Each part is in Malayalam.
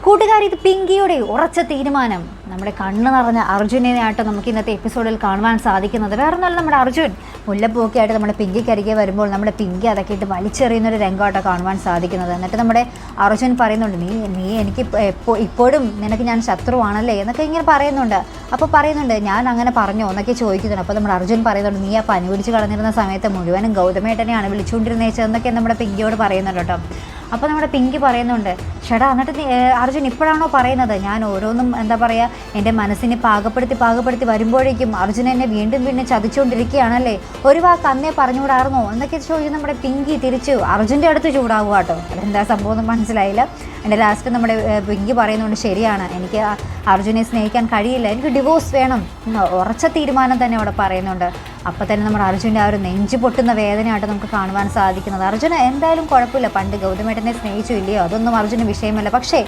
കൂട്ടുകാർ, ഇത് പിങ്കിയുടെ ഉറച്ച തീരുമാനം. നമ്മുടെ കണ്ണ് നിറഞ്ഞ അർജുനെയായിട്ട് നമുക്ക് ഇന്നത്തെ എപ്പിസോഡിൽ കാണുവാൻ സാധിക്കുന്നത് വേറെ ഒന്നല്ല, നമ്മുടെ അർജുൻ മുല്ലപ്പൂക്കെ ആയിട്ട് നമ്മുടെ പിങ്കിക്കരികെ വരുമ്പോൾ നമ്മുടെ പിങ്കി അതൊക്കെ ഇട്ട് വലിച്ചെറിയുന്നൊരു രംഗമായിട്ടാണ് കാണുവാൻ സാധിക്കുന്നത്. എന്നിട്ട് നമ്മുടെ അർജുൻ പറയുന്നുണ്ട്, നീ എനിക്ക് ഇപ്പോഴും നിനക്ക് ഞാൻ ശത്രുവാണല്ലേ എന്നൊക്കെ ഇങ്ങനെ പറയുന്നുണ്ട്. അപ്പോൾ പറയുന്നുണ്ട്, ഞാൻ അങ്ങനെ പറഞ്ഞോ എന്നൊക്കെ ചോദിക്കുന്നുണ്ട്. അപ്പോൾ നമ്മുടെ അർജുൻ പറയുന്നുണ്ട്, നീ ആ പനി പിടിച്ച് കളഞ്ഞിരുന്ന സമയത്ത് മുഴുവനും ഗൗതമേട്ടനെയാണ് വിളിച്ചുകൊണ്ടിരുന്നേച്ചതെന്നൊക്കെ നമ്മുടെ പിങ്കിയോട് പറയുന്നുണ്ട് കേട്ടോ. അപ്പോൾ നമ്മുടെ പിങ്കി പറയുന്നുണ്ട്, ചേട്ടാ എന്നിട്ട് അർജുൻ ഇപ്പോഴാണോ പറയുന്നത്? ഞാൻ ഓരോന്നും എന്താ പറയുക, എൻ്റെ മനസ്സിനെ പാകപ്പെടുത്തി വരുമ്പോഴേക്കും അർജുൻ എന്നെ വീണ്ടും ചതിച്ചുകൊണ്ടിരിക്കുകയാണല്ലേ, ഒരു വാക്ക് അന്നേ പറഞ്ഞുകൂടായിരുന്നോ എന്നൊക്കെ ചോദിച്ച് നമ്മുടെ പിങ്കി തിരിച്ചു അർജുൻ്റെ അടുത്ത് ചൂടാവുക കേട്ടോ. അതെന്താ സംഭവം ഒന്നും മനസ്സിലായില്ല. എൻ്റെ ലാസ്റ്റ് നമ്മുടെ പിങ്കി പറയുന്നുണ്ട്, ശരിയാണ്, എനിക്ക് അർജുനെ സ്നേഹിക്കാൻ കഴിയില്ല, എനിക്ക് ഡിവോഴ്സ് വേണം, ഉറച്ച തീരുമാനം തന്നെ അവിടെ പറയുന്നുണ്ട്. അപ്പോൾ തന്നെ നമ്മുടെ അർജുൻ്റെ ആ ഒരു നെഞ്ച് പൊട്ടുന്ന വേദനയായിട്ട് നമുക്ക് കാണുവാൻ സാധിക്കുന്നത്. അർജുന എന്തായാലും കുഴപ്പമില്ല, പണ്ട് ഗൗതമേട്ടനെ സ്നേഹിച്ചു ഇല്ലയോ, അതൊന്നും അർജുന് വിഷയമല്ല. പക്ഷേ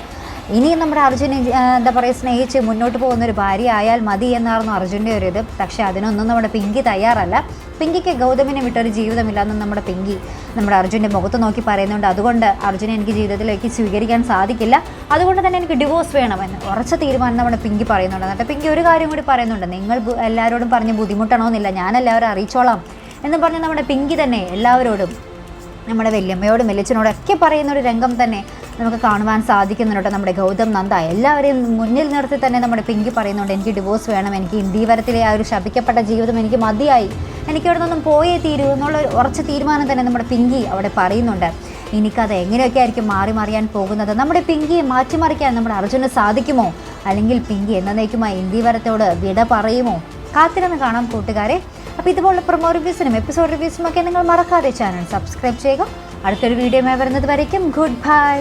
ഇനിയും നമ്മുടെ അർജുനെ എന്താ പറയുക, സ്നേഹിച്ച് മുന്നോട്ട് പോകുന്നൊരു ഭാര്യ ആയാൽ മതി എന്നായിരുന്നു അർജുൻ്റെ ഒരു ഇത്. പക്ഷേ അതിനൊന്നും നമ്മുടെ പിങ്കി തയ്യാറല്ല. പിങ്കിക്ക് ഗൗതമിനെ വിട്ടൊരു ജീവിതമില്ലെന്ന് നമ്മുടെ പിങ്കി നമ്മുടെ അർജുൻ്റെ മുഖത്ത് നോക്കി പറയുന്നുണ്ട്. അതുകൊണ്ട് അർജുനെ എനിക്ക് ജീവിതത്തിലേക്ക് സ്വീകരിക്കാൻ സാധിക്കില്ല, അതുകൊണ്ട് തന്നെ എനിക്ക് ഡിവോഴ്സ് വേണമെന്ന് ഉറച്ച തീരുമാനം നമ്മുടെ പിങ്കി പറയുന്നുണ്ട്. എന്നിട്ട് പിങ്കി ഒരു കാര്യം കൂടി പറയുന്നുണ്ട്, നിങ്ങൾ എല്ലാവരോടും പറഞ്ഞ് ബുദ്ധിമുട്ടണമെന്നില്ല, ഞാൻ എല്ലാവരും അറിയിച്ചോളാം എന്ന് പറഞ്ഞ് നമ്മുടെ പിങ്കി തന്നെ എല്ലാവരോടും നമ്മുടെ വല്യമ്മയോടും വെല്ലിച്ചനോടും ഒക്കെ പറയുന്നൊരു രംഗം തന്നെ നമുക്ക് കാണുവാൻ സാധിക്കുന്നുണ്ട്. നമ്മുടെ ഗൗതം നന്ദ എല്ലാവരെയും മുന്നിൽ നിർത്തി തന്നെ നമ്മുടെ പിങ്കി പറയുന്നുണ്ട്, എനിക്ക് ഡിവോഴ്സ് വേണം, എനിക്ക് ഇന്ത്യവരത്തിലെ ആ ഒരു ശപിക്കപ്പെട്ട ജീവിതം എനിക്ക് മതിയായി, എനിക്ക് അവിടെ നിന്നും പോയേ തീരൂ എന്നുള്ള ഉറച്ച തീരുമാനം തന്നെ നമ്മുടെ പിങ്കി അവിടെ പറയുന്നുണ്ട്. എനിക്കത് എങ്ങനെയൊക്കെ ആയിരിക്കും മാറിമറിയാൻ പോകുന്നത്, നമ്മുടെ പിങ്കിയെ മാറ്റിമറിക്കാൻ നമ്മുടെ അർജുന് സാധിക്കുമോ, അല്ലെങ്കിൽ പിങ്കി എന്നേക്കുമായി ഇന്ത്യവരത്തോട് വിട പറയുമോ? കാത്തിരുന്ന് കാണാം കൂട്ടുകാരെ. അപ്പോൾ ഇതുപോലുള്ള പ്രൊമോ റിവ്യൂസിനും എപ്പിസോഡ് റിവ്യൂസിനും ഒക്കെ നിങ്ങൾ മറക്കാതെ ചാനൽ സബ്സ്ക്രൈബ് ചെയ്യുക. അടുത്തൊരു വീഡിയോ വരുന്നത് വരയ്ക്കും ഗുഡ് ബൈ.